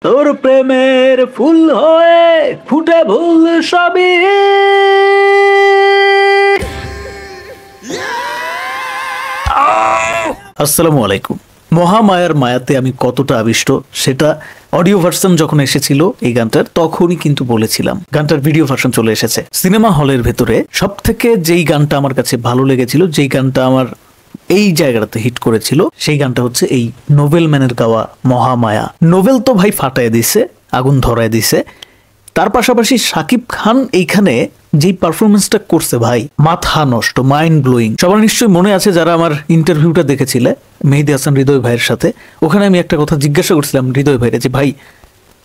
তোর প্রেমের ফুল হয়ে ফুটে ভুল সবই। আসসালামু আলাইকুম। মহামায়ার মায়াতে আমি কতটা আবিষ্ট সেটা অডিও ভার্সন যখন এসেছিল এই গানটার তখনই কিন্তু বলেছিলাম। গানটার ভিডিও ভার্সন চলে এসেছে। সিনেমা হলের ভেতরে সব থেকে যেই গানটা আমার কাছে ভালো লেগেছিল, যেই গানটা আমার এই জায়গাটাতে হিট করেছিল, সেই গানটা হচ্ছে এই নোবেল ম্যানের গাওয়া মহামায়া। নোবেল তো ভাই ফাটায় দিছে, আগুন ধরায় দিছে। তার পাশাপাশি শাকিব খান এইখানে যেই পারফরমেন্সটা করছে ভাই, মাথা নষ্ট, মাইন্ড ব্লোয়িং। সবার নিশ্চয়ই মনে আছে যারা আমার ইন্টারভিউটা দেখেছিলে মেহেদী হাসান হৃদয় ভাইয়ের সাথে, ওখানে আমি একটা কথা জিজ্ঞাসা করছিলাম হৃদয় ভাইরে যে ভাই,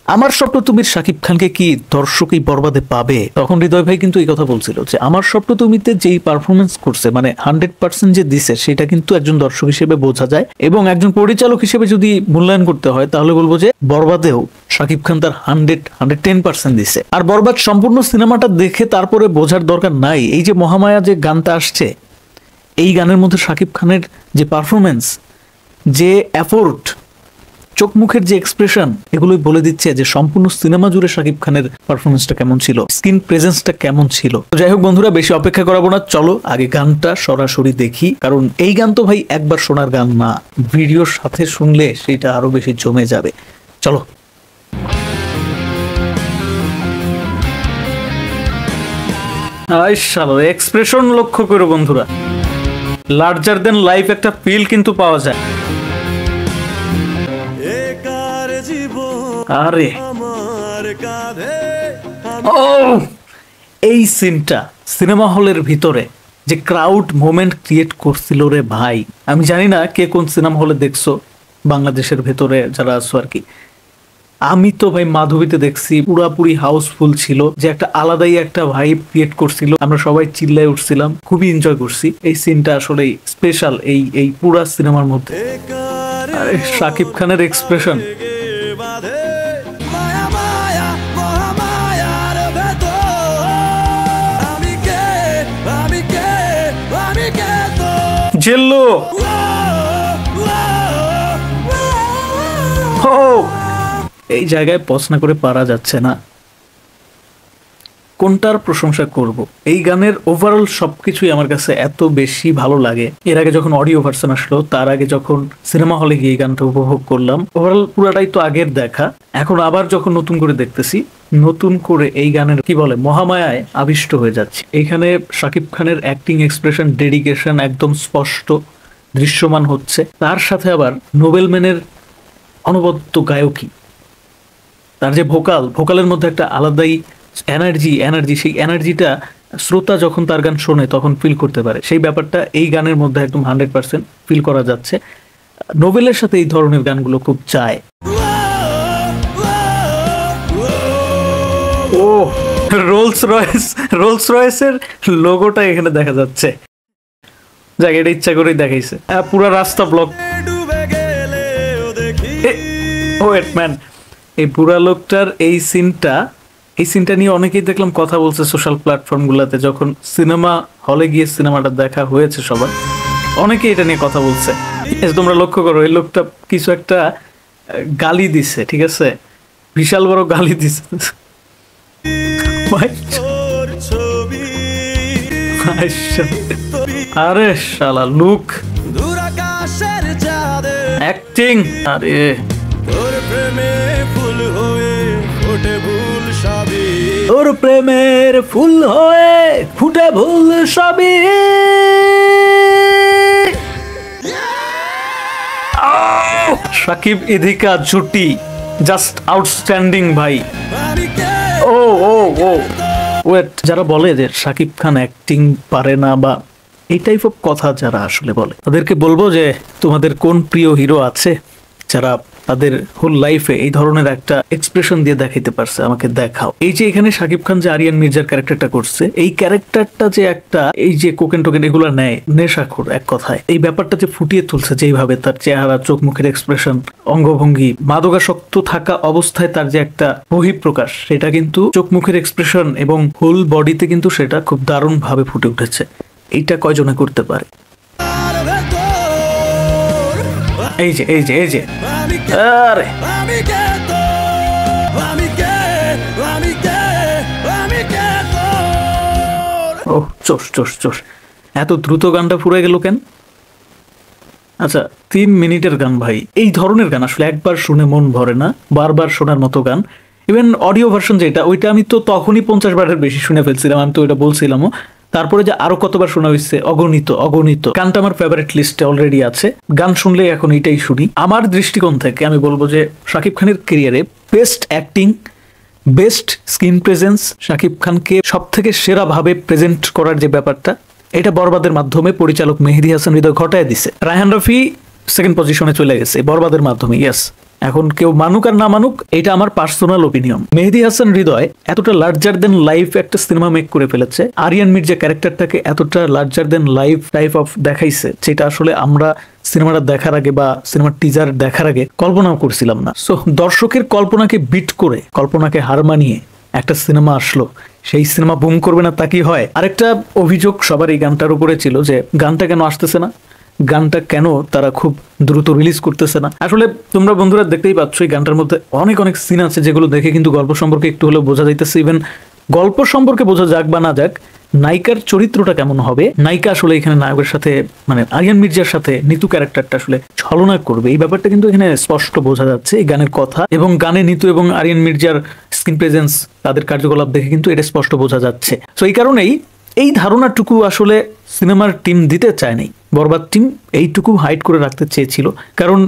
আমার স্বপ্ন তুমির শাকিব খানকে কি দর্শক এই বরবাদে পাবে? তখন হৃদয় ভাই কিন্তু এই কথা বলছিল যে আমার স্বপ্ন তুমিতে যেই পারফরমেন্স করছে, মানে 100% যে দিছে, সেটা কিন্তু একজন দর্শক হিসেবে বোঝা যায়। এবং একজন পরিচালক হিসেবে যদি মূল্যায়ন করতে হয় তাহলে বলবো যে বরবাদেও শাকিব খান তার 110% দিছে। আর বরবাদ সম্পূর্ণ সিনেমাটা দেখে তারপরে বোঝার দরকার নাই। এই যে মহামায়া যে গানটা আসছে, এই গানের মধ্যে শাকিব খানের যে পারফরমেন্স, যে এফোর্ট, চোখ মুখের যে এক্সপ্রেশন, এগুলোই বলে দিচ্ছে যে সম্পূর্ণ সিনেমা জুড়ে শাকিব খানের পারফরমেন্সটা কেমন ছিল, স্ক্রিন প্রেজেন্সটা কেমন ছিল। তো যাই হোক বন্ধুরা, বেশি অপেক্ষা করাবো না, চলো আগে গানটা সরাসরি দেখি। কারণ এই গান তো ভাই একবার শোনার গান না, ভিডিওর সাথে শুনলে সেটা আরো বেশি জমে যাবে। চলো। এক্সপ্রেশন লক্ষ্য করো বন্ধুরা, লার্জার দেন লাইফ একটা ফিল কিন্তু পাওয়া যায়। আরে ও, এই সিনটা সিনেমা হলের ভিতরে যে ক্রাউড মোমেন্ট ক্রিয়েট করছিল রে ভাই। আমি জানি না কে কোন সিনেমা হলে দেখছো বাংলাদেশের ভেতরে যারা আছো আর কি। আমি তো ভাই মাধবীতে দেখছি, পুরাপুরি হাউসফুল ছিল, যে একটা আলাদাই একটা ভাইব ক্রিয়েট করছিল। আমরা সবাই চিল্লায় উঠছিলাম, খুবই এনজয় করছি। এই সিনটা আসলে স্পেশাল এই পুরা সিনেমার মধ্যে। আরে শাকিব খানের এক্সপ্রেশন, জেল্লো এই জায়গায় পছন্দ করে পারা যাচ্ছে না, কোনটার প্রশংসা করব। এই গানের ওভারঅল সবকিছুই আমার কাছে এত বেশি ভালো লাগে। এর আগে যখন অডিও ভার্সন আসলো, তার আগে যখন সিনেমা হলে গিয়ে এই গানটা উপভোগ করলাম, ওভারঅল পুরাটাই তো আগের দেখা। এখন আবার যখন নতুন করে দেখতেছি, নতুন করে এই গানের কি বলে মহামায়ায় আবিষ্ট হয়ে যাচ্ছে। এইখানে শাকিব খানের অ্যাক্টিং, এক্সপ্রেশন, ডেডিকেশন একদম স্পষ্ট দৃশ্যমান হচ্ছে। তার সাথে আবার নোবেল ম্যানের অনবদ্য গায়কী, তার যে ভোকালের মধ্যে একটা আলাদাই এনার্জি, সেই এনার্জিটা শ্রোতা যখন তার গান শোনে তখন ফিল করতে পারে। সেই ব্যাপারটা এই গানের মধ্যে একদম 100% ফিল করা যাচ্ছে। নোবেলের সাথে এই ধরনের গানগুলো খুব চায়। ও, রোলস রয়েসের লোগোটা এখানে দেখা যাচ্ছে। যাক, এটা ইচ্ছা করেই দেখাইছে। পুরো রাস্তা ব্লক। ওয়েট ম্যান, এই বুড়া লোকটার এই সিনটা নিয়ে অনেকেই দেখলাম কথা বলছে সোশ্যাল প্ল্যাটফর্ম গুলাতে। যখন সিনেমা হলে গিয়ে সিনেমাটা দেখা হয়েছে সবার, অনেকে এটা নিয়ে কথা বলছে। তোমরা লক্ষ্য করো, এই লোকটা কিছু একটা গালি দিছে, ঠিক আছে, বিশাল বড় গালি দিছে। আরে শালা লুক, অ্যাক্টিং, আরে তোর প্রেমের ফুল হয়ে ফুটে ভুল সবই। শাকিব ইধিকা জুটি জাস্ট আউটস্ট্যান্ডিং ভাই। ও ও ও ওয়েট, যারা বলে যে শাকিব খান অ্যাক্টিং পারে না বা এই টাইপ অফ কথা যারা আসলে বলে, তাদেরকে বলবো যে তোমাদের কোন প্রিয় হিরো আছে যারা তাদের হোল লাইফে এই ধরনের একটা এক্সপ্রেশন দিয়ে দেখাইতে পারছে, আমাকে দেখাও। এই যে এখানে শাকিব খান যে আরিয়ান মির্জার ক্যারেক্টারটা করছে, এই ক্যারেক্টারটা যে একটা এই যে কোকেন এগুলো নেয়, নেশাখোর এক কথায়, এই ব্যাপারটা যে ফুটিয়ে তুলছে যেইভাবে, তার চেহারা, চোখ মুখের এক্সপ্রেশন, অঙ্গভঙ্গি, মাদকাসক্ত থাকা অবস্থায় তার যে একটা বহিঃপ্রকাশ, সেটা কিন্তু চোখ মুখের এক্সপ্রেশন এবং হোল বডিতে কিন্তু সেটা খুব দারুণ ভাবে ফুটে উঠেছে। এইটা কয়জনে করতে পারে? এই যে আরে ও চোস চোস চোস, এত দ্রুত গানটা ফুরে গেল কেন? আচ্ছা 3 মিনিটের গান ভাই, এই ধরনের গান আসলে একবার শুনে মন ভরে না, বারবার শোনার মতো গান। ইভেন অডিও ভার্সন যেটা, ওইটা আমি তো তখনই 50 বারের বেশি শুনে ফেলছিলাম, আমি তো ওইটা বলছিলামও। তারপরে যে আরো কতবার শোনা হয়েছে অগণিত অগণিত। গানটা আমার ফেভারিট লিস্টে অলরেডি আছে, গান শুনলে এখন এটাই শুনি। আমার দৃষ্টিকোণ থেকে আমি বলবো যে শাকিব খানের ক্যারিয়ারে best acting, best screen presence, Shakib খানকে সব থেকে সেরা ভাবে প্রেজেন্ট করার যে ব্যাপারটা, এটা বরবাদের মাধ্যমে পরিচালক মেহেদী হাসান হৃদয় ঘটায় দিছে। রায়হান রাফি সেকেন্ড পজিশনে চলে গেছে বরবাদের মাধ্যমে, ইয়েস। এখন কেউ মানুক আর না মানুক, এটা আমার পার্সোনাল ওপিনিয়ন। মেহেদী হাসান হৃদয় এতটা লার্জার দেন লাইফ একটা সিনেমা মেক করে ফেলেছে, আরিয়ান মির্জা ক্যারেক্টারটাকে এতটা larger then life type of দেখাইছে, যেটা আসলে আমরা সিনেমাটা দেখার আগে বা সিনেমার টিজার দেখার আগে কল্পনাও করছিলাম না। সো দর্শকের কল্পনাকে বিট করে, কল্পনাকে হার মানিয়ে একটা সিনেমা আসলো, সেই সিনেমা বুম করবে না তা কি হয়? আরেকটা অভিযোগ সবার এই গানটার উপরে ছিল যে গানটা কেন আসতেছে না, গানটা কেন তারা খুব দ্রুত রিলিজ করতেছে না। আসলে তোমরা বন্ধুরা দেখতেই পাচ্ছ এই গানটার মধ্যে অনেক অনেক সিন আছে যেগুলো দেখে কিন্তু গল্প সম্পর্কে একটু হলেও বোঝা যাইতেছে। ইভেন গল্প সম্পর্কে বোঝা যাক বা না যাক, নায়িকার চরিত্রটা কেমন হবে, নায়িকা আসলে এখানে নায়কের সাথে মানে আরিয়ান মির্জার সাথে নিতু ক্যারেক্টারটা আসলে ছলনা করবে, এই ব্যাপারটা কিন্তু এখানে স্পষ্ট বোঝা যাচ্ছে এই গানের কথা এবং গানে নিতু এবং আরিয়ান মির্জার স্ক্রিন প্রেজেন্স, তাদের কার্যকলাপ দেখে কিন্তু এটা স্পষ্ট বোঝা যাচ্ছে। তো এই কারণেই এই ধারণাটুকু আসলে সিনেমার টিম দিতে চায়নি, বরবাদ টিম এইটুকু হাইড করে রাখতে চেয়েছিল, কারণ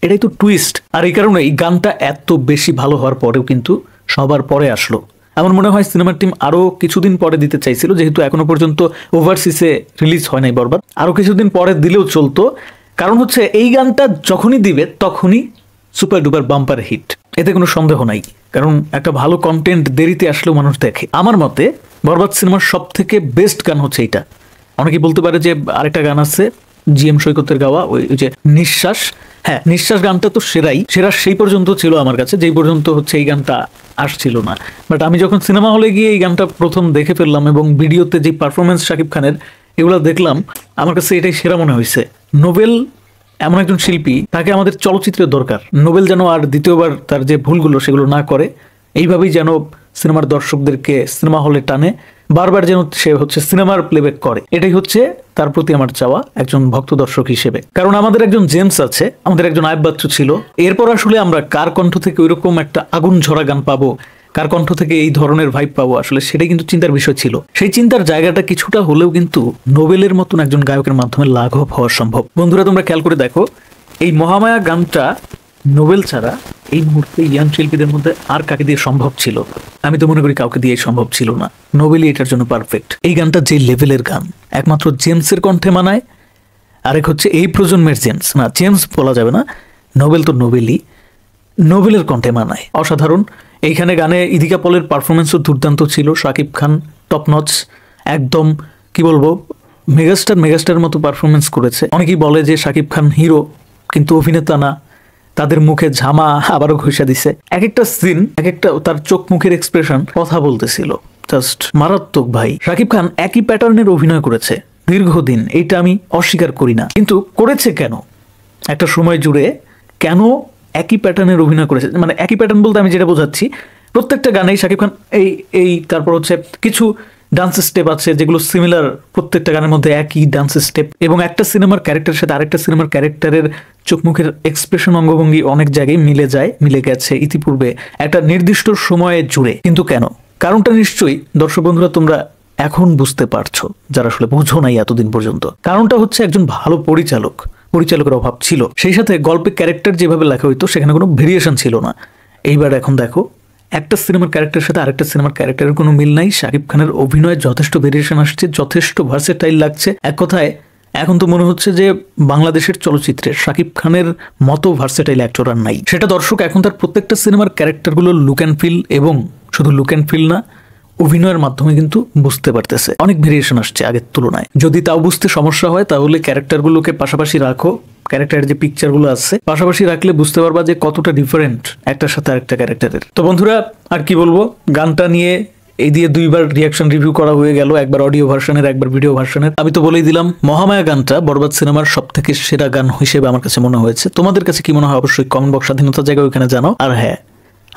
এটাই তো টুইস্ট। আর এই কারণে এই গানটা এত বেশি ভালো হওয়ার পরেও কিন্তু সবার পরে আসলো। আমার মনে হয় সিনেমার টিম আরো কিছুদিন পরে দিতে চাইছিল, যেহেতু এখনো পর্যন্ত ওভারসিসে রিলিজ হয় নাই বরবাদ, আরো কিছুদিন পরে দিলেও চলতো। কারণ হচ্ছে এই গানটা যখনই দিবে তখনই সুপার ডুপার বাম্পার হিট, এতে কোনো সন্দেহ নাই। কারণ একটা ভালো কন্টেন্ট দেরিতে আসলেও মানুষ দেখে। আমার মতে বরবাদ সিনেমার সব থেকে বেস্ট গান হচ্ছে এইটা। অনেকে বলতে পারে যে আরেকটা গান আছে জিএম সৈকতের গাওয়া, ওই যে নিঃশ্বাস। হ্যাঁ, নিঃশ্বাস গানটা তো সেরা সেই পর্যন্ত ছিল আমার কাছে, যেই পর্যন্ত হচ্ছে এই গানটা আসছিল না। বাট আমি যখন সিনেমা হলে গিয়ে এই গানটা প্রথম দেখে ফেললাম এবং ভিডিওতে যে পারফরমেন্স শাকিব খানের এগুলো দেখলাম, আমার কাছে এটাই সেরা মনে হয়েছে। নোবেল এমন একজন শিল্পী, তাকে আমাদের চলচ্চিত্রের দরকার। নোবেল যেন আর দ্বিতীয়বার তার যে ভুলগুলো সেগুলো না করে, এইভাবেই যেন সিনেমার দর্শকদেরকে সিনেমা হলে টানে, বারবার যেন সে হচ্ছে সিনেমার প্লেব্যাক করে, এটাই হচ্ছে তার প্রতি আমার চাওয়া একজন ভক্ত দর্শক হিসেবে। কারণ আমাদের একজন জেমস আছে, আমাদের একজন আয়ব বাচ্চু ছিল, এরপর আসলে আমরা কার কণ্ঠ থেকে ওইরকম একটা আগুন ঝরা গান পাবো, কার কণ্ঠ থেকে এই ধরনের ভাইব পাবো, আসলে সেটাই কিন্তু চিন্তার বিষয় ছিল। সেই চিন্তার জায়গাটা কিছুটা হলেও কিন্তু নোবেলের মতন একজন গায়কের মাধ্যমে লাঘব হওয়া সম্ভব। বন্ধুরা তোমরা খেয়াল করে দেখো, এই মহামায়া গানটা নোবেল ছাড়া এই মুহূর্তে ইয়াং শিল্পীদের মধ্যে আর কাকে দিয়ে সম্ভব ছিল? আমি তো মনে করি কাউকে দিয়ে সম্ভব ছিল না, নোবেলই এটার জন্য পারফেক্ট। এই গানটা যে লেভেলের গান, একমাত্র জেমসের কণ্ঠে মানায়, আরেক হচ্ছে এই প্রজন্মের জেমস, না জেমস বলা যাবে না, নোবেল তো নোবেলই, নোবেলের কণ্ঠে মানায়, অসাধারণ। এইখানে গানে ইদিকা পলের পারফরমেন্সও দুর্দান্ত ছিল, শাকিব খান টপ নচ, একদম কি বলবো মেগাস্টার মতো পারফরমেন্স করেছে। অনেকেই বলে যে শাকিব খান হিরো, কিন্তু অভিনেতা না, তাদের মুখে ঝামা আবারও ঘষা দিছে। এক একটা সিন, এক একটা তার চোখ মুখের এক্সপ্রেশন কথা বলতেছিল, জাস্ট মারাত্মক ভাই। শাকিব খান একই প্যাটার্নের অভিনয় করেছে দীর্ঘদিন, এইটা আমি অস্বীকার করি না, কিন্তু করেছে কেন? একটা সময় জুড়ে কেন একই প্যাটার্নের অভিনয় করেছে? মানে একই প্যাটার্ন বলতে আমি যেটা বোঝাচ্ছি, প্রত্যেকটা গানেই শাকিব খান এই তারপর হচ্ছে কিছু ডান্স স্টেপ আছে যেগুলো সিমিলার, প্রত্যেকটা গানের মধ্যে একই ডান্স স্টেপ, এবং একটা সিনেমার ক্যারেক্টারের সাথে আরেকটা সিনেমার ক্যারেক্টারের চোখ মুখের এক্সপ্রেশন, অঙ্গভঙ্গি অনেক জায়গায় মিলে গেছে ইতিপূর্বে একটা নির্দিষ্ট সময়ে জুড়ে। কিন্তু কেন? কারণটা নিশ্চয়ই দর্শক বন্ধুরা তোমরা এখন বুঝতে পারছো, যারা আসলে বুঝো নাই এতদিন পর্যন্ত। কারণটা হচ্ছে একজন ভালো পরিচালকের অভাব ছিল, সেই সাথে গল্পে ক্যারেক্টার যেভাবে লেখা হইতো সেখানে কোনো ভেরিয়েশন ছিল না। এইবার এখন দেখো, একটা সিনেমার ক্যারেক্টারের সাথে আরেকটা সিনেমার ক্যারেক্টারের কোনো মিল নাই, শাকিব খানের অভিনয়ে যথেষ্ট ভেরিয়েশন আসছে, যথেষ্ট ভার্সেটাইল লাগছে। এক কথায় এখন তো মনে হচ্ছে যে বাংলাদেশের চলচ্চিত্রে শাকিব খানের মতো ভার্সেটাইল অ্যাক্টর আর নাই। সেটা দর্শক এখন তার প্রত্যেকটা সিনেমার ক্যারেক্টারগুলোর লুক অ্যান্ড ফিল, এবং শুধু লুক অ্যান্ড ফিল না, অভিনয়ের মাধ্যমে কিন্তু বুঝতে পারতেছে অনেক ভেরিয়েশন আসছে আগের তুলনায়। যদি তাও বুঝতে সমস্যা হয় তাহলে ক্যারেক্টারগুলোকে পাশাপাশি রাখো, ক্যারেক্টারের যে পিকচারগুলো আছে পাশাপাশি রাখলে বুঝতে পারবা যে কতটা ডিফারেন্ট একটার সাথে আরেকটা ক্যারেক্টারের। তো বন্ধুরা আর কি বলবো, গানটা নিয়ে এই দিয়ে দুইবার রিয়াকশন রিভিউ করা হয়ে গেল, একবার অডিও ভার্সনের, একবার ভিডিও ভার্সনের। আমি তো বলেই দিলাম মহামায়া গানটা বরবাদ সিনেমার সব থেকে সেরা গান হিসেবে আমার কাছে মনে হয়েছে। তোমাদের কাছে কি মনে হয় অবশ্যই কমেন্ট বক্স স্বাধীনতার জায়গায় ওইখানে জানাও। আর হ্যাঁ,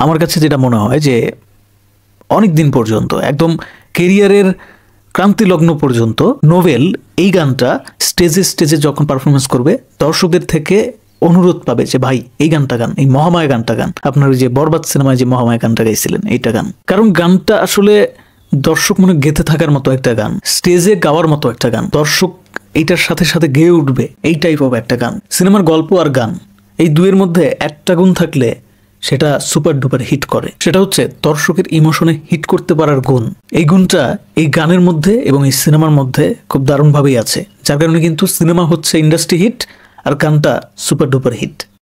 আমার কাছে যেটা মনে হয় যে অনেক দিন পর্যন্ত একদম কেরিয়ারের ক্রান্তিলগ্ন পর্যন্ত নোবেল এই গানটা স্টেজে স্টেজে যখন পারফরমেন্স করবে দর্শকদের থেকে অনুরোধ পাবে যে ভাই এই গানটা গান, এই মহামায়া গানটা গান, আপনার ওই যে বরবাদ সিনেমায় যে মহামায়া গানটা গাইছিলেন এইটা গান। কারণ গানটা আসলে দর্শক মনে গেঁথে থাকার মতো একটা গান, স্টেজে গাওয়ার মতো একটা গান, দর্শক এইটার সাথে সাথে গেয়ে উঠবে এই টাইপ অফ একটা গান। সিনেমার গল্প আর গান এই দুইয়ের মধ্যে একটা গুণ থাকলে সেটা সুপার ডুপার হিট করে, সেটা হচ্ছে দর্শকের ইমোশনে হিট করতে পারার গুণ। এই গুণটা এই গানের মধ্যে এবং এই সিনেমার মধ্যে খুব দারুণভাবেই আছে, যার কারণে কিন্তু সিনেমা হচ্ছে ইন্ডাস্ট্রি হিট আর গানটা সুপার ডুপার হিট।